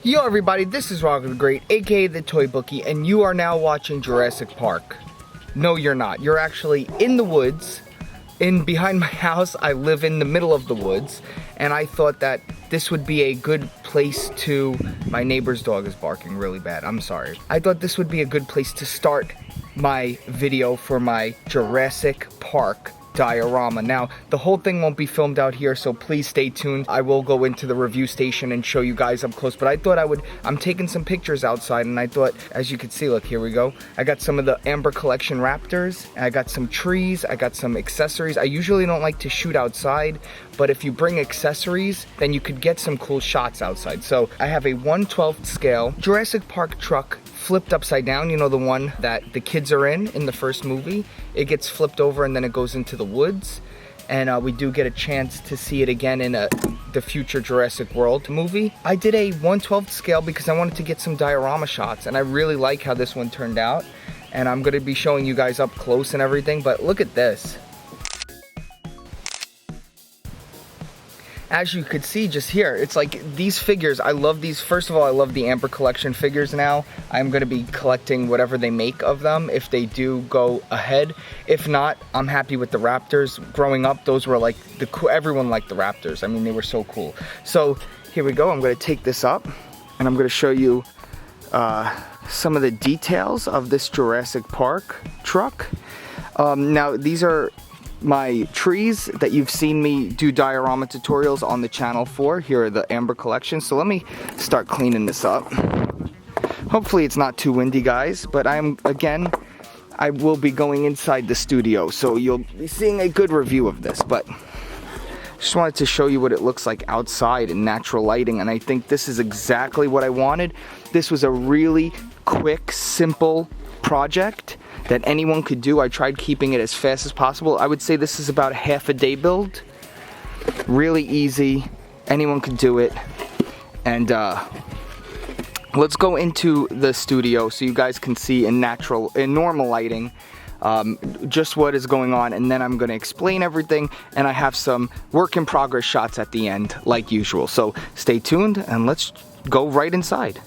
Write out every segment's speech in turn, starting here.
Yo everybody, this is Roger the Great, aka the Toy Bookie, and you are now watching Jurassic Park. No, you're not. You're actually in the woods. Behind my house, I live in the middle of the woods, and I thought that this would be a good place to... My neighbor's dog is barking really bad, I'm sorry. I thought this would be a good place to start my video for my Jurassic Park diorama. Now, the whole thing won't be filmed out here, so please stay tuned. I will go into the review station and show you guys up close, but I thought I'm taking some pictures outside, and I thought, as you can see, look, here we go. I got some of the Amber Collection raptors, and I got some trees, I got some accessories. I usually don't like to shoot outside, but if you bring accessories, then you could get some cool shots outside. So I have a 1/12 scale Jurassic Park truck flipped upside down, you know, the one that the kids are in the first movie. It gets flipped over and then it goes into the woods, and we do get a chance to see it again in the future Jurassic World movie. I did a 1/12 scale because I wanted to get some diorama shots, and I really like how this one turned out, and I'm going to be showing you guys up close and everything. But look at this. As you could see just here, it's like these figures, I love these. First of all, I love the Amber Collection figures now. I'm going to be collecting whatever they make of them if they do go ahead. If not, I'm happy with the Raptors. Growing up, those were like everyone liked the Raptors. I mean, they were so cool. So here we go. I'm going to take this up and I'm going to show you some of the details of this Jurassic Park truck. Now, these are my trees that you've seen me do diorama tutorials on the channel for. Here are the Amber Collection. So let me start cleaning this up. Hopefully it's not too windy, guys, but I will be going inside the studio, so you'll be seeing a good review of this. But just wanted to show you what it looks like outside in natural lighting, and I think this is exactly what I wanted. This was a really quick, simple project that anyone could do. I tried keeping it as fast as possible. I would say this is about a half a day build. Really easy. Anyone could do it. And let's go into the studio so you guys can see in normal lighting just what is going on, and then I'm going to explain everything, and I have some work in progress shots at the end like usual. So stay tuned and let's go right inside.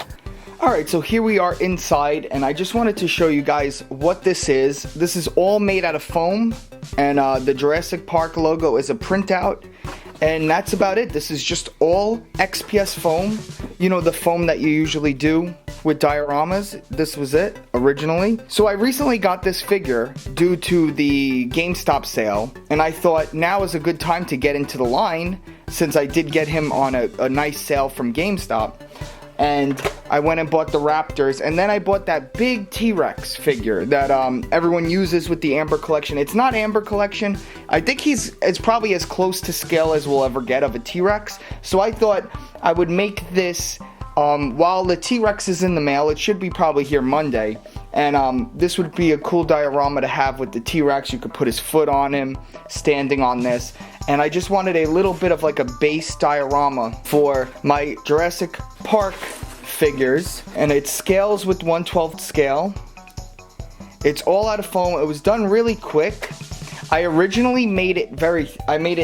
Alright, so here we are inside, and I just wanted to show you guys what this is. This is all made out of foam, and the Jurassic Park logo is a printout, and that's about it. This is just all XPS foam. You know, the foam that you usually do with dioramas. This was it, originally. So I recently got this figure due to the GameStop sale, and I thought now is a good time to get into the line, since I did get him on a nice sale from GameStop. And I went and bought the Raptors, and then I bought that big T-Rex figure that everyone uses with the Amber Collection. It's not Amber Collection. I think it's probably as close to scale as we'll ever get of a T-Rex. So I thought I would make this while the T-Rex is in the mail. It should be probably here Monday. And this would be a cool diorama to have with the T-Rex. You could put his foot on him, standing on this. And I just wanted a little bit of like a base diorama for my Jurassic Park figures. And it scales with 1/12 scale. It's all out of foam. It was done really quick. I originally made it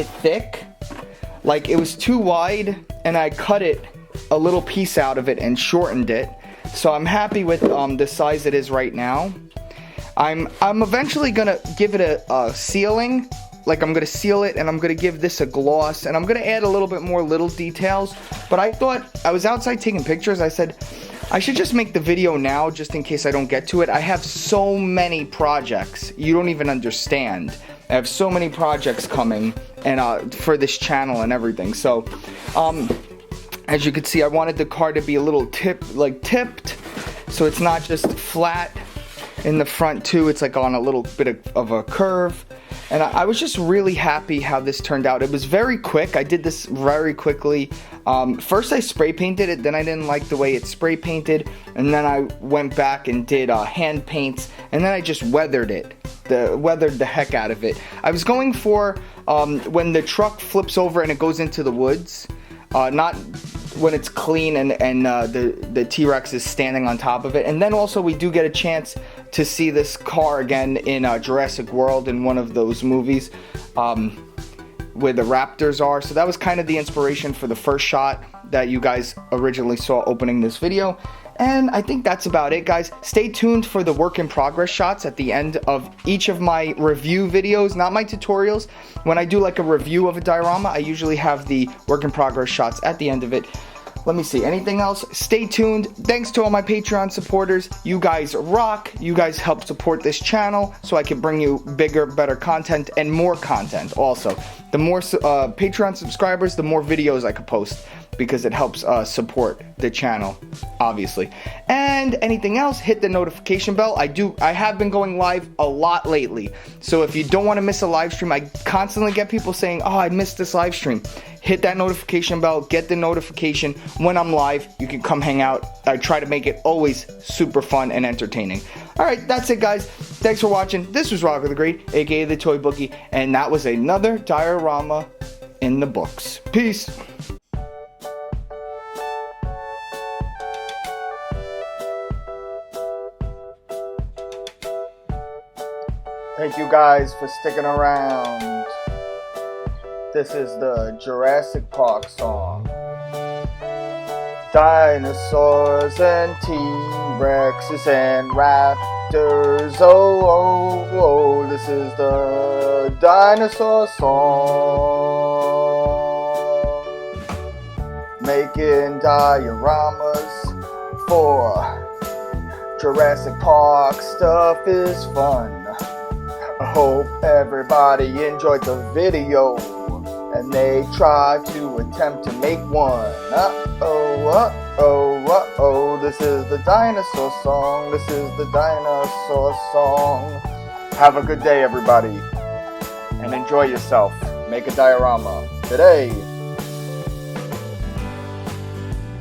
thick. Like, it was too wide, and I cut it a little piece out of it and shortened it. So I'm happy with the size it is right now. I'm eventually gonna give it a sealing. Like, I'm gonna seal it, and I'm gonna give this a gloss, and I'm gonna add a little bit more little details. But I thought, I was outside taking pictures, I said I should just make the video now just in case I don't get to it. I have so many projects, you don't even understand. I have so many projects coming, and for this channel and everything. So as you can see, I wanted the car to be a little tipped, so it's not just flat in the front too. It's like on a little bit of a curve. And I was just really happy how this turned out. It was very quick. I did this very quickly. First I spray painted it, then I didn't like the way it spray painted, and then I went back and did hand paints, and then I just weathered it. Weathered the heck out of it. I was going for when the truck flips over and it goes into the woods, not when it's clean and the T-Rex is standing on top of it. And then also we do get a chance to see this car again in Jurassic World, in one of those movies where the raptors are. So that was kind of the inspiration for the first shot that you guys originally saw opening this video. And I think that's about it, guys. Stay tuned for the work in progress shots at the end of each of my review videos, not my tutorials. When I do like a review of a diorama, I usually have the work in progress shots at the end of it. Let me see, anything else? Stay tuned. Thanks to all my Patreon supporters. You guys rock. You guys help support this channel so I can bring you bigger, better content and more content also. The more Patreon subscribers, the more videos I could post, because it helps support the channel, obviously. And anything else, hit the notification bell. I have been going live a lot lately. So if you don't want to miss a live stream, I constantly get people saying, oh, I missed this live stream. Hit that notification bell, get the notification when I'm live. You can come hang out. I try to make it always super fun and entertaining. Alright, that's it, guys. Thanks for watching. This was Roger the Great, aka the Toy Bookie, and that was another diorama in the books. Peace. Thank you guys for sticking around. This is the Jurassic Park song. Dinosaurs and T-Rexes and raptors. Oh, oh, oh. This is the dinosaur song. Making dioramas for Jurassic Park stuff is fun. I hope everybody enjoyed the video and they try to attempt to make one. Uh-oh, uh-oh, uh-oh. This is the dinosaur song. This is the dinosaur song. Have a good day, everybody, and enjoy yourself. Make a diorama today.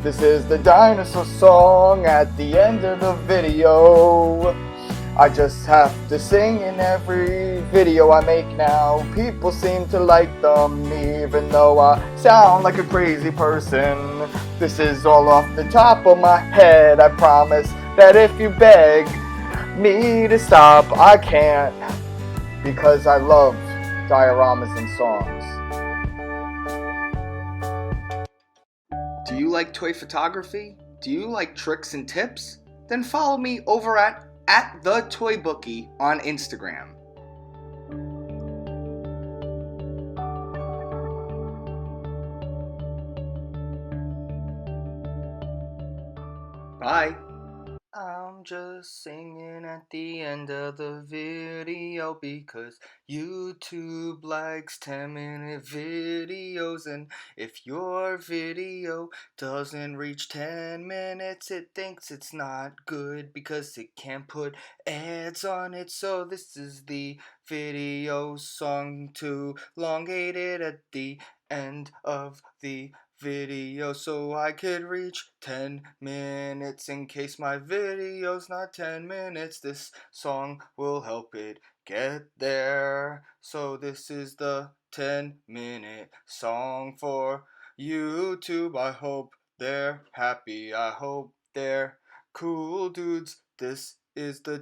This is the dinosaur song at the end of the video. I just have to sing in every video I make now. People seem to like them, even though I sound like a crazy person. This is all off the top of my head. I promise that if you beg me to stop, I can't, because I love dioramas and songs. Do you like toy photography? Do you like tricks and tips? Then follow me over at the Toy Bookie on Instagram. Bye. I'm just singing at the end of the video because YouTube likes 10-minute videos, and if your video doesn't reach 10 minutes, it thinks it's not good because it can't put ads on it. So this is the video song to elongate it at the end of the video so I could reach 10 minutes. In case my video's not 10 minutes, this song will help it get there. So this is the 10-minute song for YouTube. I hope they're happy. I hope they're cool dudes. This is the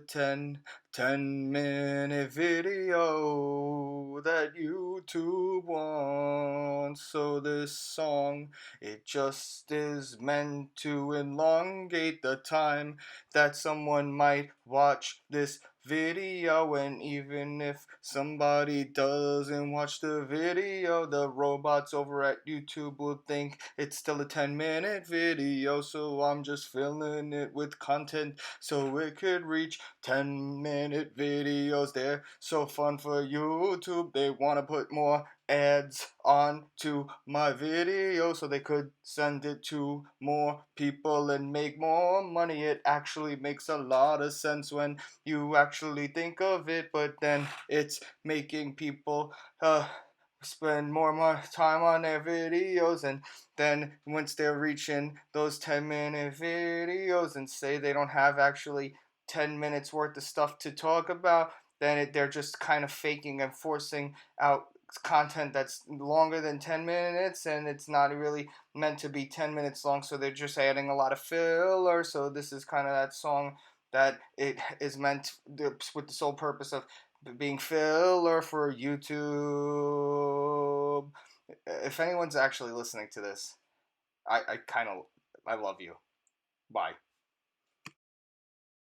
10-minute video that YouTube wants. So this song, it just is meant to elongate the time that someone might watch this video. And even if somebody doesn't watch the video, the robots over at YouTube will think it's still a 10-minute video. So I'm just filling it with content so it could reach 10-minute videos. They're so fun for YouTube. They want to put more ads on to my video so they could send it to more people and make more money. It actually makes a lot of sense when you actually think of it, but then it's making people spend more time on their videos, and then once they're reaching those 10-minute videos and say they don't have actually 10 minutes worth of stuff to talk about, then they're just kind of faking and forcing out content that's longer than 10 minutes, and it's not really meant to be 10 minutes long, so they're just adding a lot of filler. So this is kind of that song that it is meant with the sole purpose of being filler for YouTube. If anyone's actually listening to this, I love you.